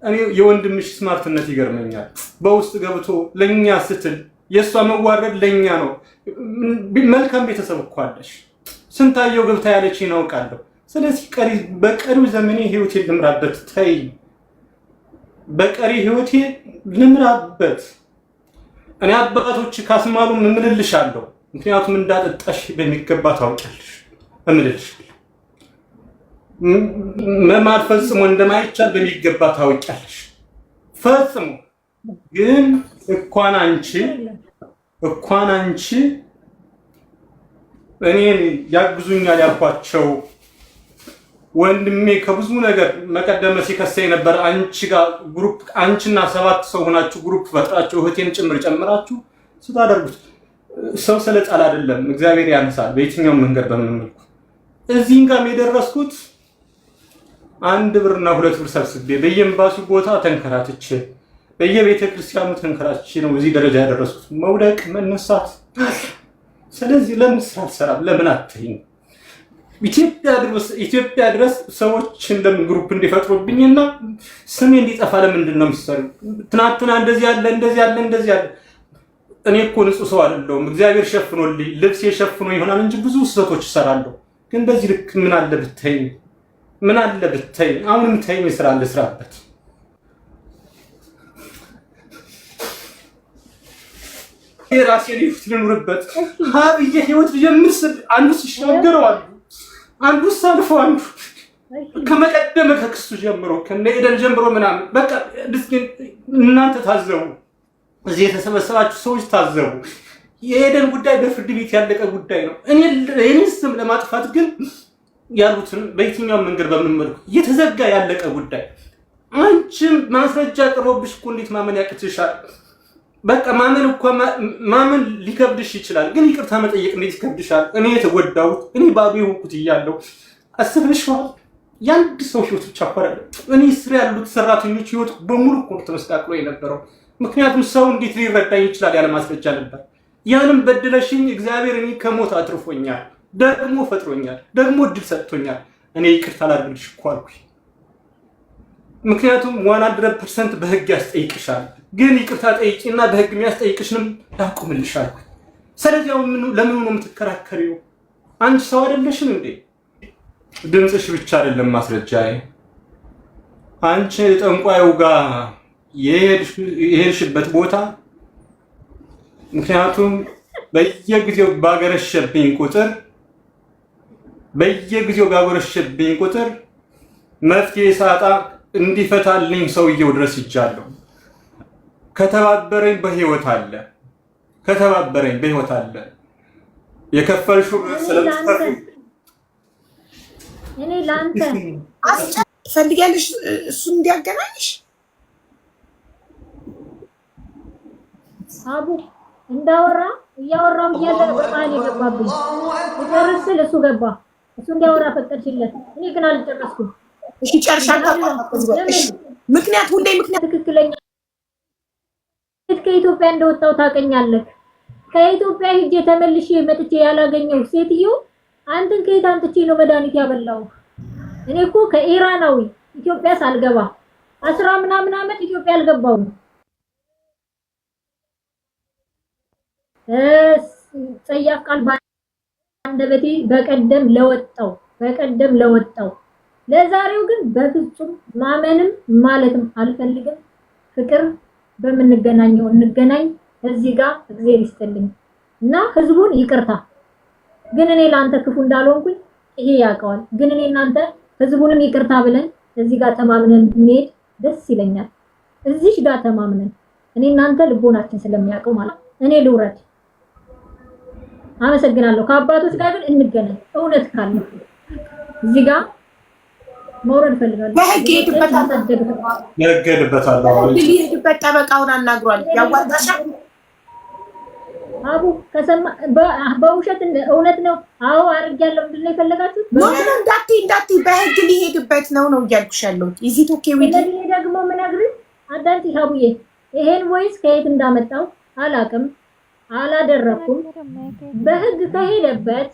እኔ የወንድምሽ ስማርትነት ይገርመኛል። በውስጥ ገብቶ ለኛ ስትል የሷ መዋረድ ለኛ ነው። መልካም ቤተሰብ እኮ አለሽ። ስንታየው ገብታ ያለች ይናውቃለሁ። ስለዚህ በቀሪው ዘመኔ ህይወቴ ልምራበት። ተይ በቀሪ ህይወቴ ልምራበት። እኔ አባቶች ካስማሉ እምልልሻለሁ። ምክንያቱም እንዳጠጣሽ በሚገባ ታውቂያለሽ። እምልልሻለሁ መማር ፈጽሞ እንደማይቻል በሚገባ ታውቂያለሽ። ፈጽሞ ግን እንኳን አንቺ እኔን ያግዙኛል ያልኳቸው ወንድሜ ከብዙ ነገር መቀደመ ሲከሰኝ ነበር። አንቺ ጋር ግሩፕ አንቺና 7 ሰው ሆናችሁ ግሩፕ ፈጥራችሁ እህቴን ጭምር ጨምራችሁ ስታደርጉት ሰው ስለጣል አይደለም፣ እግዚአብሔር ያነሳል። በየትኛውም መንገድ በመመልኩ እዚህን ጋር የደረስኩት 1 ብርና 2 ብር ሰብስቤ በየኤምባሲው ቦታ ተንከራትቼ በየቤተ ክርስቲያኑ ተንከራትቼ ነው እዚህ ደረጃ ያደረስኩት። መውደቅ መነሳት። ስለዚህ ለምን ስራ አልሰራም? ለምን አትይኝ? ኢትዮጵያ ድረስ ሰዎችን ለምን ግሩፕ እንዲፈጥሩብኝና ስሜ እንዲጠፋ ለምንድን ነው የሚሰሩ? ትናንትና እንደዚህ ያለ እኔ እኮ ንጹህ ሰው አይደለሁም። እግዚአብሔር ሸፍኖልኝ ልብስ የሸፍኖ ይሆናል እንጂ ብዙ ስህተቶች እሰራለሁ። ግን በዚህ ልክ ምን አለ ብትይኝ? አሁንም ተይኝ፣ ስራ ልስራበት። የራሴን ህይወት ልኑርበት። ሀብዬ ህይወት ጀምር ስል አንዱ ሲሻገረው አንዱ ሳልፎ አንዱ ከመቀደመ ከክሱ ጀምሮ ከነኤደን ጀምሮ ምናምን በቃ እናንተ ታዘቡ። እዚህ የተሰበሰባችሁ ሰዎች ታዘቡ። የኤደን ጉዳይ በፍርድ ቤት ያለቀ ጉዳይ ነው። እኔ ስም ለማጥፋት ግን ያሉትን በየትኛው መንገድ በምንመልኩ እየተዘጋ ያለቀ ጉዳይ። አንቺም ማስረጃ ቀርቦብሽ እኮ እንዴት ማመን ያቅትሻል? በቃ ማመን ሊከብድሽ ይችላል፣ ግን ይቅርታ መጠየቅ እንዴት ይከብድሻል? እኔ የተጎዳሁት እኔ ባዶ የሆንኩት እያለሁ አስበሽዋል? የአንድ ሰው ህይወት ብቻ እኮ አይደለም። እኔ ስራ ያሉት ሰራተኞች ህይወት በሙሉ እኮ ተመስተካክሎ የነበረው። ምክንያቱም ሰው እንዴት ሊረዳኝ ይችላል? ያለ ማስረጃ ነበር። ያንም በድለሽኝ እግዚአብሔር እኔ ከሞት አትርፎኛል፣ ደግሞ ፈጥሮኛል፣ ደግሞ እድል ሰጥቶኛል። እኔ ይቅርታ ላድርግልሽ እኮ አልኩኝ። ምክንያቱም 100% በህግ ያስጠይቅሻል፣ ግን ይቅርታ ጠይቂና በህግ የሚያስጠይቅሽንም ያቆምልሻል። ስለዚህ ለምን ነው የምትከራከሪው? አንቺ ሰው አይደለሽም እንዴ? ድምፅሽ ብቻ አይደለም ማስረጃዬ። አንቺ ጠንቋዩ ጋር የሄድሽበት ቦታ ምክንያቱም በየጊዜው ባገረሸብኝ ቁጥር መፍትሄ ሳጣ እንዲፈታልኝ ሰውየው ድረስ ይቻለሁ። ከተባበረኝ በህይወት አለ። የከፈልሽው ስለምትከፍል እኔ ላንተ ፈልጊያለሽ እሱን እንዲያገናኝሽ አቡ እያወራም እያለ በቃል የገባብኝ ጨርስ ስል እሱ ገባ። እሱ እንዲያወራ ፈቀድሽለት፣ እኔ ግን አልጨረስኩም። እሺ ጨርሻለሁ። ምክንያት ትክክለኛ ከኢትዮጵያ እንደወጣው ታውቀኛለህ። ከኢትዮጵያ ሂጄ ተመልሼ መጥቼ ያላገኘው ሴትዮ አንተን ከየት አምጥቼ ነው መድኃኒት ያበላው? እኔ እኮ ከኢራናዊ ኢትዮጵያ ሳልገባ 10 ምናምን ዓመት ኢትዮጵያ አልገባውም። ጸያፍ ቃል ባንደበቴ በቀደም ለወጣው ለዛሬው ግን በፍጹም ማመንም ማለትም አልፈልግም። ፍቅር በምንገናኘው እንገናኝ። እዚህ ጋር እግዚአብሔር ይስጥልኝ እና ህዝቡን ይቅርታ። ግን እኔ ላንተ ክፉ እንዳልሆንኩኝ ይሄ ያውቀዋል። ግን እኔ እናንተ ህዝቡንም ይቅርታ ብለን እዚህ ጋር ተማምነን እንሄድ ደስ ይለኛል። እዚህ ጋር ተማምነን እኔ እናንተ ልቦናችን ስለሚያውቀው ማለት እኔ ልውረድ። አመሰግናለሁ። ከአባቶች ጋር ግን እንገናኝ። እውነት ካለ እዚህ ጋር መውረድ ፈልጋለሁ። በህግ ይሄድበት ጠበቃውን አናግሯል። ያዋጣሻል አቡ ከሰማ በውሸት እውነት ነው። አዎ አድርጊያለሁ። ምንድን ነው የፈለጋችሁት? እንዳትዪ በህግ ሊሄድበት ነው እያልኩሽ ያለሁት። ኢዚት ኦኬ ዊት ደግሞ ምነግርሽ አዳንቲ ሀቡዬ ይሄን ቮይስ ከየት እንዳመጣው አላቅም፣ አላደረኩም። በህግ ከሄደበት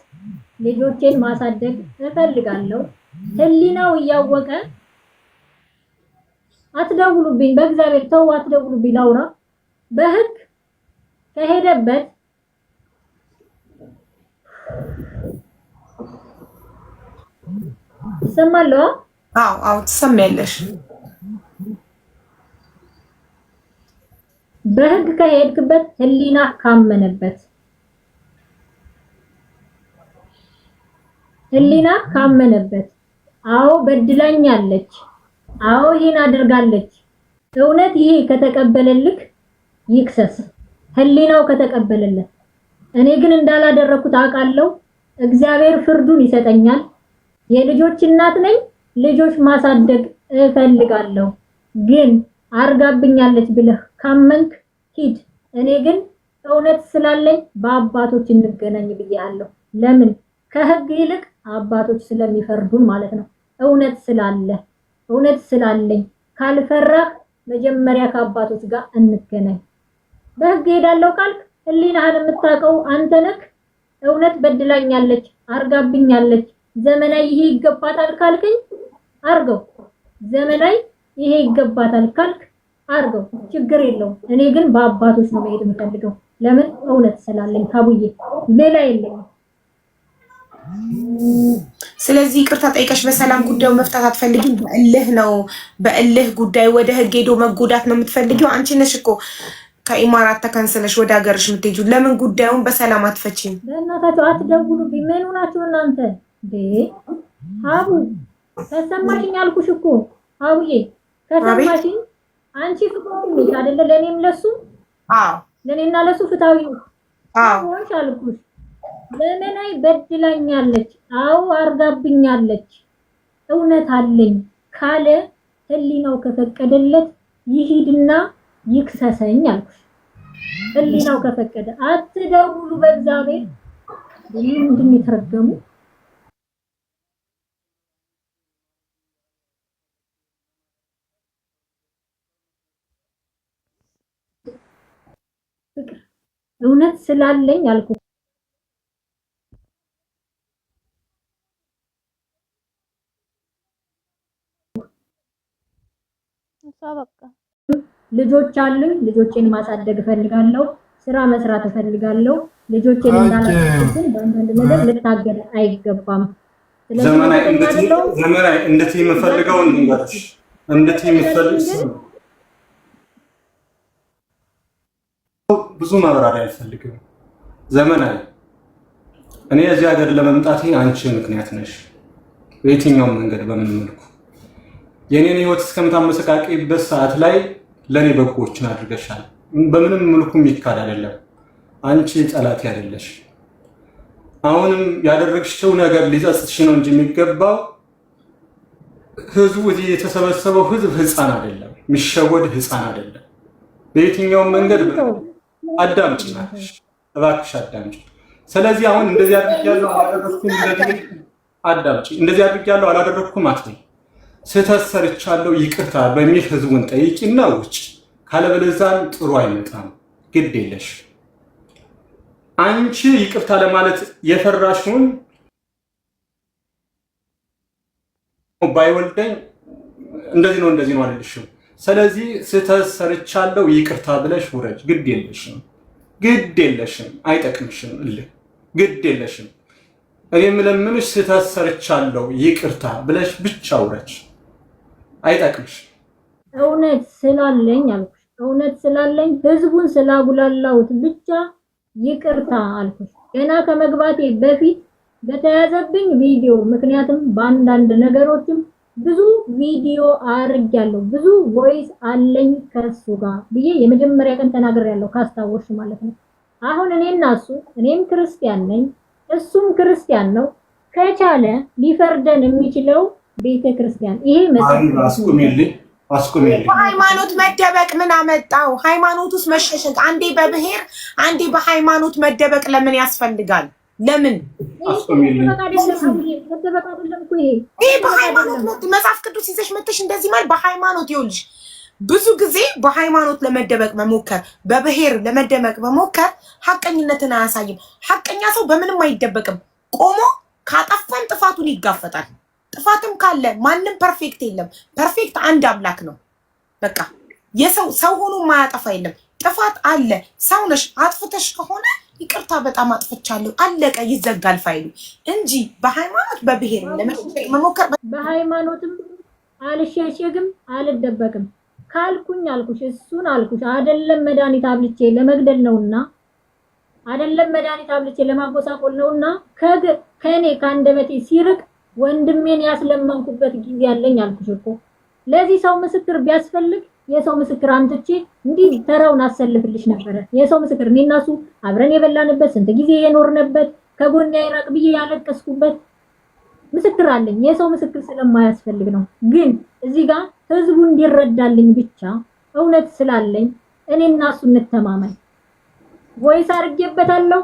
ልጆቼን ማሳደግ እፈልጋለሁ። ህሊናው እያወቀ አትደውሉብኝ፣ በእግዚአብሔር ተው አትደውሉብኝ። ላውራ በህግ ከሄደበት ሰማለሁ። አዎ ትሰሚያለሽ። በህግ ከሄድክበት ህሊና ካመነበት አዎ በድላኛለች፣ አዎ ይሄን አድርጋለች፣ እውነት ይሄ ከተቀበለልክ ይክሰስ፣ ህሊናው ከተቀበለለት። እኔ ግን እንዳላደረኩት አውቃለሁ። እግዚአብሔር ፍርዱን ይሰጠኛል። የልጆች እናት ነኝ፣ ልጆች ማሳደግ እፈልጋለሁ። ግን አርጋብኛለች ብለህ ካመንክ ሂድ። እኔ ግን እውነት ስላለኝ በአባቶች እንገናኝ ብያለሁ። ለምን? ከህግ ይልቅ አባቶች ስለሚፈርዱን ማለት ነው። እውነት ስላለኝ ካልፈራህ መጀመሪያ ከአባቶች ጋር እንገናኝ። በህግ ሄዳለሁ ካልክ ህሊናህን የምታውቀው አንተ ነህ። እውነት በድላኛለች፣ አርጋብኛለች፣ ዘመናዊ ይሄ ይገባታል ካልከኝ አርገው። ዘመናዊ ይሄ ይገባታል ካልክ አርገው፣ ችግር የለውም። እኔ ግን በአባቶች ነው መሄድ የምፈልገው። ለምን? እውነት ስላለኝ ካቡዬ፣ ሌላ የለኝም። ስለዚህ ይቅርታ ጠይቀሽ በሰላም ጉዳዩ መፍታት አትፈልጊም? በእልህ ጉዳይ ወደ ህግ ሄዶ መጎዳት ነው የምትፈልጊው? አንቺ ነሽ እኮ ከኢማራት ተከንስለሽ ወደ ሀገርሽ የምትሄጂው። ለምን ጉዳዩን በሰላም አትፈቺም? በእናታችሁ አትደውሉብኝ። ምን ሆናችሁ እናንተ? ሀቡ ከሰማሽኝ አልኩሽ እኮ ሀቡዬ፣ ከሰማሽኝ አንቺ ፍቅሩን ነሽ አይደለ? ለኔም ለሱ ለኔና ለሱ ፍታዊ ነው ሆንሽ አልኩሽ። ዘመናዊ በድላኛለች፣ አዎ አርጋብኛለች፣ እውነት አለኝ ካለ ህሊናው ከፈቀደለት ይሂድና ይክሰሰኝ አልኩሽ። ህሊናው ከፈቀደ አትደውሉ። በእግዚአብሔር ምንድን ነው የተረገሙ? እውነት ስላለኝ አልኩ። ልጆች አሉኝ። ልጆቼን ማሳደግ እፈልጋለሁ። ስራ መስራት እፈልጋለሁ። ልጆቼን እንዳላስቀጥል በአንዳንድ ነገር ልታገል አይገባም። ዘመናዊ እንዴት የምፈልገው እንግዲህ እንዴት የምፈልግ ብዙ ማብራሪያ አልፈልግም። ዘመናዊ እኔ እዚህ ሀገር ለመምጣቴ አንቺ ምክንያት ነሽ። በየትኛውም መንገድ በምን መልኩ የኔን ህይወት እስከምታመሰቃቂበት ሰዓት ላይ ለኔ በጎችን አድርገሻል። በምንም መልኩ የሚካድ አይደለም። አንቺ ጠላቴ አይደለሽ። አሁንም ያደረግሽው ነገር ሊጸጽትሽ ነው እንጂ የሚገባው ህዝቡ እዚህ የተሰበሰበው ህዝብ ህፃን አይደለም፣ የሚሸወድ ህፃን አይደለም። በየትኛውም መንገድ አዳምጪ ናትሽ፣ እባክሽ አዳምጪ። ስለዚህ አሁን እንደዚህ አድርጊያለሁ አላደረኩም፣ እንደዚህ አድርጊያለሁ አላደረኩም አትበይ። ስህተት ሰርቻለሁ ይቅርታ በሚል ህዝቡን ጠይቂና ውጭ። ካለበለዚያ ጥሩ አይመጣም። ግድ የለሽ አንቺ ይቅርታ ለማለት የፈራሽውን ባይወልደኝ እንደዚህ ነው አልልሽም። ስለዚህ ስህተት ሰርቻለሁ ይቅርታ ብለሽ ውረጅ። ግድ የለሽም አይጠቅምሽም። ግድ የለሽም። እኔ የምለምንሽ ስህተት ሰርቻለሁ ይቅርታ ብለሽ ብቻ ውረጅ። አይጠቅምሽ። እውነት ስላለኝ አልኩሽ። እውነት ስላለኝ ህዝቡን ስላጉላላሁት ብቻ ይቅርታ አልኩሽ። ገና ከመግባቴ በፊት በተያዘብኝ ቪዲዮ ምክንያቱም በአንዳንድ ነገሮችም ብዙ ቪዲዮ አርጃለሁ። ብዙ ቮይስ አለኝ ከሱ ጋር ብዬ የመጀመሪያ ቀን ተናግሬያለሁ፣ ካስታወሽ ማለት ነው። አሁን እኔና እሱ እኔም ክርስቲያን ነኝ፣ እሱም ክርስቲያን ነው። ከቻለ ሊፈርደን የሚችለው ቤተ ክርስቲያን ይሄ በሃይማኖት መደበቅ ምን አመጣው? ሃይማኖት ውስጥ መሸሸግ፣ አንዴ በብሔር አንዴ በሃይማኖት መደበቅ ለምን ያስፈልጋል? ለምን ይሄ በሃይማኖት መጽሐፍ ቅዱስ ይዘሽ መተሽ እንደዚህ ማለት በሃይማኖት ይኸውልሽ፣ ብዙ ጊዜ በሃይማኖት ለመደበቅ መሞከር፣ በብሔር ለመደበቅ መሞከር ሐቀኝነትን አያሳይም። ሐቀኛ ሰው በምንም አይደበቅም። ቆሞ ካጠፋን ጥፋቱን ይጋፈጣል። ጥፋትም ካለ ማንም ፐርፌክት የለም። ፐርፌክት አንድ አምላክ ነው። በቃ ሰው ሆኖ ማያጠፋ የለም። ጥፋት አለ። ሰው ነሽ። አጥፍተሽ ከሆነ ይቅርታ በጣም አጥፍቻለሁ፣ አለቀ፣ ይዘጋል ፋይሉ እንጂ በሃይማኖት በብሔር ለመሞከር በሃይማኖትም አልሸሸግም፣ አልደበቅም። ካልኩኝ አልኩሽ እሱን አልኩሽ አይደለም መድኃኒት አብልቼ ለመግደል ነውና አይደለም መድኃኒት አብልቼ ለማጎሳቆል ነውና ከኔ ካንደበቴ ሲርቅ ወንድሜን ያስለመንኩበት ጊዜ ያለኝ አልኩሽ እኮ ለዚህ ሰው ምስክር ቢያስፈልግ የሰው ምስክር አምጥቼ እንዲህ ተራውን አሰልፍልሽ ነበር የሰው ምስክር እኔና እሱ አብረን የበላንበት ስንት ጊዜ የኖርንበት ከጎኔ አይራቅ ብዬ ያለቀስኩበት ምስክር አለኝ የሰው ምስክር ስለማያስፈልግ ነው ግን እዚህ ጋር ህዝቡ እንዲረዳልኝ ብቻ እውነት ስላለኝ እኔና እሱ እንተማመን ወይስ አርጌበታለሁ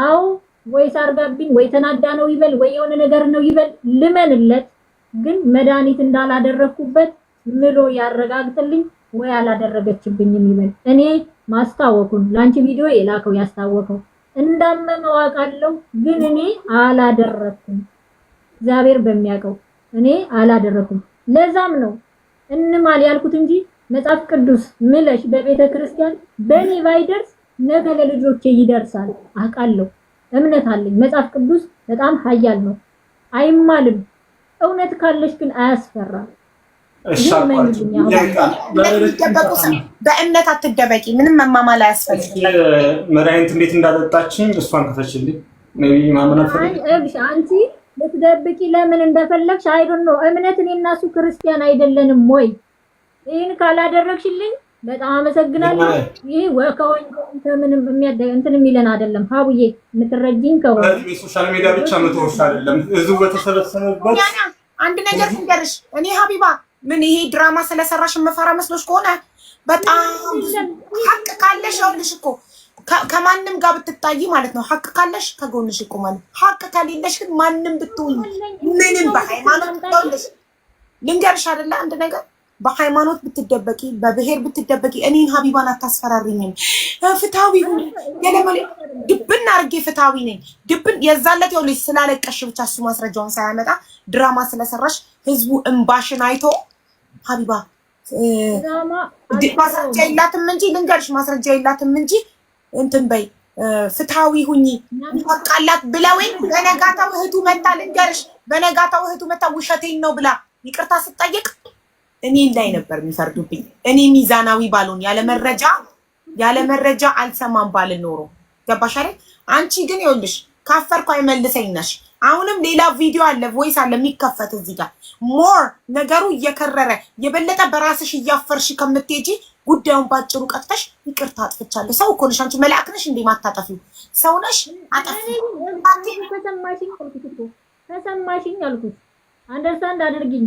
አው ወይስ አርጋብኝ ወይ ተናዳ ነው ይበል ወይ የሆነ ነገር ነው ይበል ልመንለት ግን መድኃኒት እንዳላደረኩበት ምሎ ያረጋግጥልኝ ወይ አላደረገችብኝም ይበል እኔ ማስታወኩን ላንቺ ቪዲዮ የላከው ያስታወቀው እንዳመመው አውቃለሁ ግን እኔ አላደረኩም እግዚአብሔር በሚያውቀው እኔ አላደረኩም ለዛም ነው እንማል ያልኩት እንጂ መጽሐፍ ቅዱስ ምለሽ በቤተ ክርስቲያን በኔ ባይደርስ ነገ ለልጆቼ ይደርሳል አውቃለሁ እምነት አለኝ መጽሐፍ ቅዱስ በጣም ኃያል ነው አይማልም እውነት ካለሽ ግን አያስፈራም በእምነት አትደበቂ ምንም መማማል አያስፈልግም መድኃኒት እንዴት እንዳጠጣችኝ እሷን ከተችልኝ ነብይ ማመን አንቺ ልትደብቂ ለምን እንደፈለግሽ አይዶን ነው እምነት እኔና እሱ ክርስቲያን አይደለንም ወይ ይሄን ካላደረግሽልኝ በጣም አመሰግናለሁ ይሄ ከምንም እንትን የሚለን አይደለም ሀቡዬ የምትረጂኝ ከሆነ ሶሻል ሚዲያ ብቻ መተውሽ አይደለም እዚሁ በተሰበሰበበት አንድ ነገር ልንገርሽ እኔ ሀቢባ ምን ይሄ ድራማ ስለሰራሽ መፈራ መስሎሽ ከሆነ በጣም ሀቅ ካለሽ አውልሽ እኮ ከማንም ጋር ብትጣይ ማለት ነው ሀቅ ካለሽ ከጎንሽ ይቆማል ሀቅ ከሌለሽ ግን ማንም ብትውይ ምንም በሃይማኖት ብትውልሽ ልንገርሽ አይደለ አንድ ነገር በሃይማኖት ብትደበቂ በብሔር ብትደበቂ እኔን ሀቢባን አታስፈራሪኝም ፍታዊ የለመለ ድብና አርጌ ፍታዊ ነኝ ድብን የዛለት ይኸውልሽ ስላለቀሽ ብቻ እሱ ማስረጃውን ሳያመጣ ድራማ ስለሰራሽ ህዝቡ እንባሽን አይቶ ሀቢባ ማስረጃ የላትም እንጂ ልንገርሽ ማስረጃ የላትም እንጂ እንትን በይ ፍታዊ ሁኚ ይወቃላት ብለውኝ በነጋታው እህቱ መታ ልንገርሽ በነጋታው እህቱ መታ ውሸቴን ነው ብላ ይቅርታ ስጠይቅ እኔን ላይ ነበር የሚፈርዱብኝ እኔ ሚዛናዊ ባልሆን ያለ መረጃ አልሰማም ባልን ኖሮ ገባሽ አይደል አንቺ ግን ይኸውልሽ ካፈርኩ አይመልሰኝ ነሽ አሁንም ሌላ ቪዲዮ አለ ቮይስ አለ የሚከፈት እዚህ ጋር ሞር ነገሩ እየከረረ የበለጠ በራስሽ እያፈርሽ ከምትሄጂ ጉዳዩን ባጭሩ ቀጥተሽ ይቅርታ አጥፍቻለሁ ሰው እኮ ነሽ አንቺ መልአክ ነሽ እንዴ ማታጠፊው ሰው ነሽ አጠፊ ተሰማሽኝ አልኩት አንደርስታንድ አድርጊኝ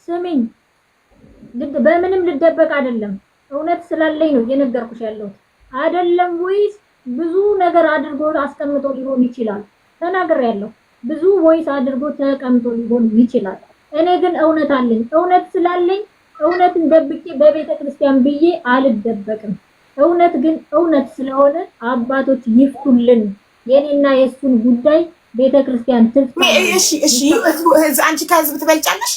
ስሚኝ በምንም ልደበቅ አይደለም እውነት ስላለኝ ነው እየነገርኩሽ ያለው አይደለም ወይስ ብዙ ነገር አድርጎ አስቀምጦ ሊሆን ይችላል ተናግሬያለሁ ብዙ ቮይስ አድርጎ ተቀምጦ ሊሆን ይችላል እኔ ግን እውነት አለኝ እውነት ስላለኝ እውነትን ደብቄ በቤተ ክርስቲያን ብዬ አልደበቅም እውነት ግን እውነት ስለሆነ አባቶች ይፍቱልን የኔና የሱን ጉዳይ ቤተ ክርስቲያን ትፍታ እሺ አንቺ ከህዝብ ትበልጫለሽ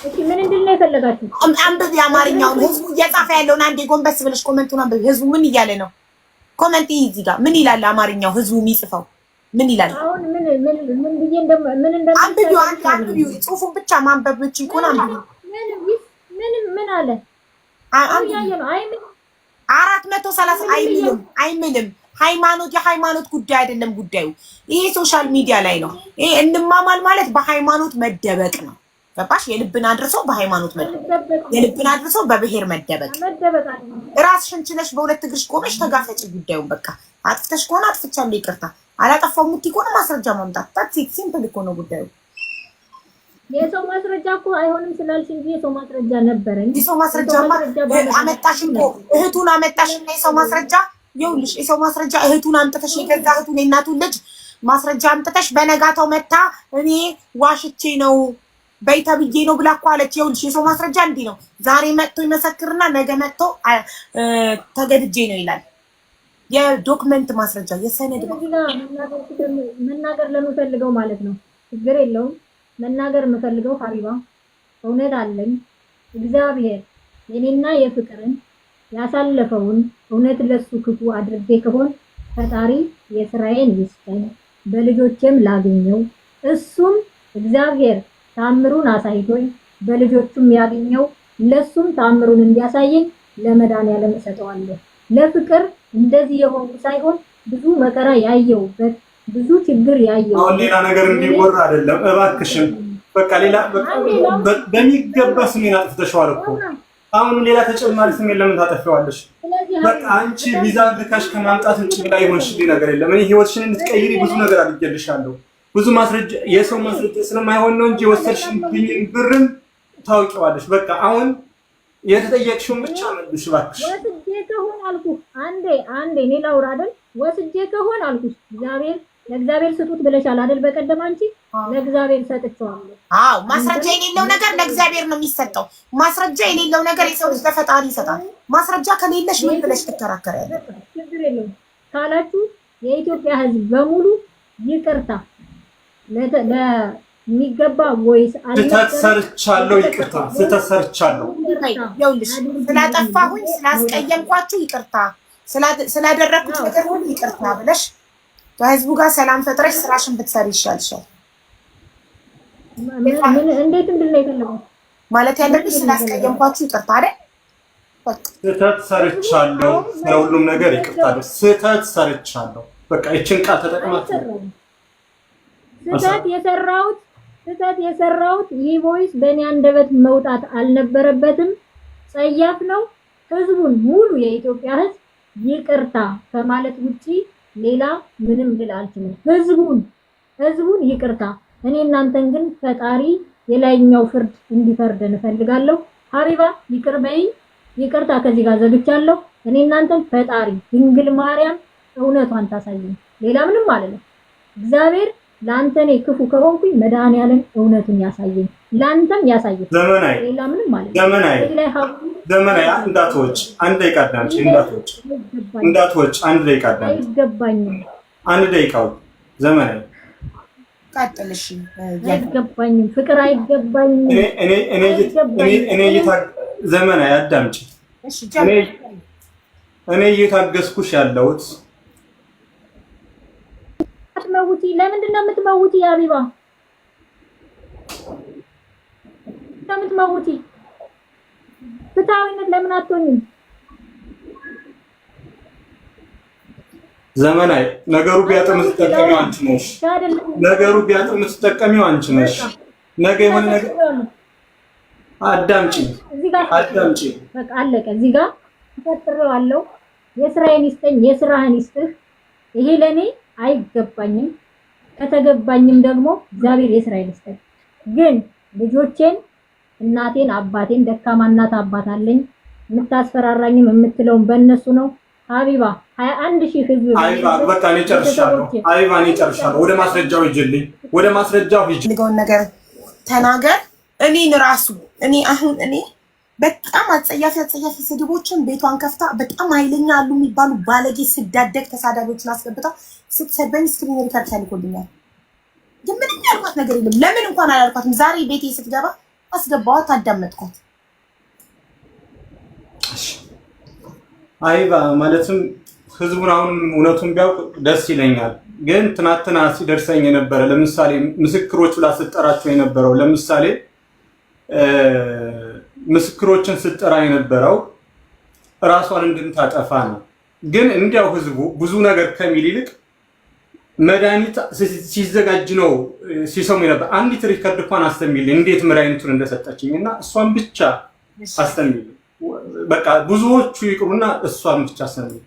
እሺ ምን እንደሆነ የፈለጋችሁ አንብብ የአማርኛውን ህዝቡ እየጻፈ ያለውን አንዴ ጎንበስ ብለሽ ኮሜንቱን አንብብ ህዝቡ ምን እያለ ነው ኮሜንት እዚህ ጋር ምን ይላል አማርኛው ህዝቡ የሚጽፈው ምን ይላል አሁን ምን ብዬ አንብቢው ጽሁፉን ብቻ ማንበብ ብቻ ይቆና ምን አለ አይ 430 አይምልም የሃይማኖት ጉዳይ አይደለም ጉዳዩ ይሄ ሶሻል ሚዲያ ላይ ነው ይሄ እንማማል ማለት በሃይማኖት መደበቅ ነው ገባሽ የልብን አድርሰው በሃይማኖት መደበቅ የልብን አድርሰው በብሔር መደበቅ ራስሽን ችለሽ በሁለት እግርሽ ቆመሽ ተጋፈጪ ጉዳዩን በቃ አጥፍተሽ ከሆነ አጥፍቻለሁ ይቅርታ አላጠፋው የምትይቆነ ማስረጃ ማምጣት ታክሲ ሲምፕል እኮ ነው ጉዳዩ የሰው ማስረጃ እኮ አይሆንም ስላልሽ እንጂ የሰው ማስረጃ ነበረ እንጂ የሰው ማስረጃማ አመጣሽ እኮ እህቱን አመጣሽና የሰው ማስረጃ ይኸውልሽ የሰው ማስረጃ እህቱን አምጥተሽ የገዛ እህቱን የእናቱን ልጅ ማስረጃ አምጥተሽ በነጋታው መታ እኔ ዋሽቼ ነው በይተብዬ ነው ብላ እኮ አለች ይኸውልሽ የሰው ማስረጃ እንዲህ ነው ዛሬ መጥቶ ይመሰክርና ነገ መጥቶ ተገድጄ ነው ይላል የዶክመንት ማስረጃ የሰነድ መናገር ለምፈልገው ማለት ነው ችግር የለውም መናገር የምፈልገው ሀቢባ እውነት አለኝ እግዚአብሔር የኔና የፍቅርን ያሳለፈውን እውነት ለሱ ክፉ አድርጌ ከሆነ ፈጣሪ የስራዬን ይስጠኝ በልጆቼም ላገኘው እሱም እግዚአብሔር ታምሩን አሳይቶኝ በልጆቹም ያገኘው ለሱም ታምሩን እንዲያሳየኝ ለመድኃኒዓለም እሰጠዋለሁ። ለፍቅር እንደዚህ የሆኑ ሳይሆን ብዙ መከራ ያየውበት ብዙ ችግር ያየው። አሁን ሌላ ነገር እንዲወራ አይደለም እባክሽን። በቃ ሌላ በሚገባ ስሜን አጥፍተሽዋል እኮ። አሁን ሌላ ተጨማሪ ስሜን ለምን ታጠፊዋለሽ? በቃ አንቺ ቪዛ ልካሽ ከማምጣት ውጭ ሌላ የሆንሽልኝ ነገር የለም። እኔ ህይወትሽን እንድትቀይሪ ብዙ ነገር አድርጌልሻለሁ። ብዙ ማስረጃ የሰው ማስረጃ ስለማይሆን ነው እንጂ የወሰድሽብኝ ብርም ታውቂዋለሽ። በቃ አሁን የተጠየቅሽውን ብቻ መልሽ እባክሽ። ወስጄ ከሆነ አልኩህ አንዴ እኔ ላውራ አይደል? ወስጄ ከሆነ አልኩሽ ለእግዚአብሔር ስጡት ብለሻል አይደል? በቀደም አንቺ ለእግዚአብሔር ሰጥቼዋለሁ። አዎ ማስረጃ የሌለው ነገር ለእግዚአብሔር ነው የሚሰጠው። ማስረጃ የሌለው ነገር የሰው ልጅ ለፈጣሪ ይሰጣል። ማስረጃ ከሌለሽ ምን ብለሽ ትከራከሪያለሽ? ችግር የለውም ካላችሁ የኢትዮጵያ ሕዝብ በሙሉ ይቅርታ ለሚገባ ወይስ ስህተት ሰርቻለሁ፣ ይቅርታ ስህተት ሰርቻለሁ። ይኸውልሽ ስላጠፋሁኝ ስላስቀየምኳችሁ ይቅርታ፣ ስላደረኩት ነገር ሁሉ ይቅርታ ብለሽ ከህዝቡ ጋር ሰላም ፈጥረሽ ስራሽን ብትሰሪ ይሻልሻል። እንዴት እንድል ነው ማለት ያለብሽ ስላስቀየምኳችሁ ይቅርታ አይደል? ስህተት ሰርቻለሁ፣ ለሁሉም ነገር ይቅርታ። ስህተት ሰርቻለሁ። በቃ ይችን ቃል ተጠቅማችሁ ስህተት የሰራሁት ይህ ቮይስ በእኔ አንደበት መውጣት አልነበረበትም። ጸያፍ ነው። ህዝቡን ሙሉ የኢትዮጵያ ህዝብ ይቅርታ ከማለት ውጪ ሌላ ምንም ልል አልችልም። ህዝቡን ይቅርታ። እኔ እናንተን ግን ፈጣሪ የላይኛው ፍርድ እንዲፈርድ እንፈልጋለሁ። ሀቢባ ይቅር በይኝ። ይቅርታ ከዚህ ጋር ዘግቻለሁ። እኔ እናንተን ፈጣሪ ድንግል ማርያም እውነቷን ታሳየኝ። ሌላ ምንም አይደለም። እግዚአብሔር ላንተ እኔ ክፉ ከሆንኩኝ መድኃኒዓለም እውነቱን ያሳየኝ፣ ላንተም ያሳየኝ። ሌላ ምንም ማለት ዘመናዊ እንዳትወጪ አንድ ደቂቃ አዳምጪ። እንዳትወጪ አንድ ደቂቃ አዳምጪ። አይገባኝም። አንድ ደቂቃው ዘመናዊ ቀጥልሽ። አይገባኝም። ፍቅር አይገባኝም። እኔ ዘመናዊ አዳምጪ። እኔ እየታገስኩሽ ያለሁት አትመውቲ። ለምንድን ነው የምትመውቲ? ሀቢባ የምትመውቲ ፍትሃዊነት ለምን አትሆኝም? ዘመናዊ ነገሩ ቢያጥም ስትጠቀሚው አንቺ ነሽ። ነገሩ ቢያጥም ስትጠቀሚው አንቺ ነሽ። ነገ የሆነ ነገር አዳምጪ። በቃ አለቀ። እዚህ ጋር ተፈጥሬዋለሁ። የስራዬን ይስጠኝ፣ የስራህን ይስጥህ። ይሄ ለኔ አይገባኝም። ከተገባኝም ደግሞ እግዚአብሔር የስራዬን ይስጠኝ። ግን ልጆቼን፣ እናቴን፣ አባቴን ደካማ እናት አባት አለኝ። የምታስፈራራኝም የምትለውን በእነሱ ነው። ሀቢባ 21,000 ህዝብ በቃ እኔ ጨርሻለሁ። ሀቢባ እኔ ጨርሻለሁ። ወደ ማስረጃው ሂጂልኝ። ወደ ማስረጃው ሂጂ። ልገውን ነገር ተናገር። እኔን ራሱ እኔ በጣም አጸያፊ ስድቦችን ቤቷን ከፍታ በጣም ኃይለኛ አሉ የሚባሉ ባለጌ ስዳደግ ተሳዳቢዎችን አስገብታ ስትሰበኝ ስክሪን ሪከርድ ተልኮልኛል። ግን ምንም ያልኳት ነገር የለም። ለምን እንኳን አላልኳትም። ዛሬ ቤቴ ስትገባ አስገባኋት፣ አዳመጥኳት። አይባ ማለትም ህዝቡን አሁን እውነቱን ቢያውቅ ደስ ይለኛል። ግን ትናንትና ሲደርሰኝ የነበረ ለምሳሌ ምስክሮች ብላ ስትጠራቸው የነበረው ለምሳሌ ምስክሮችን ስትጠራ የነበረው ራሷን እንድታጠፋ ነው። ግን እንዲያው ህዝቡ ብዙ ነገር ከሚል ይልቅ መድኃኒት ሲዘጋጅ ነው ሲሰሙ ነበር። አንዲት ሪከርድ እንኳን አስተሚልኝ እንዴት መድኃኒቱን እንደሰጠችኝ እና እሷን ብቻ አስተሚልኝ። በቃ ብዙዎቹ ይቅሩና እሷን ብቻ አስተሚልኝ።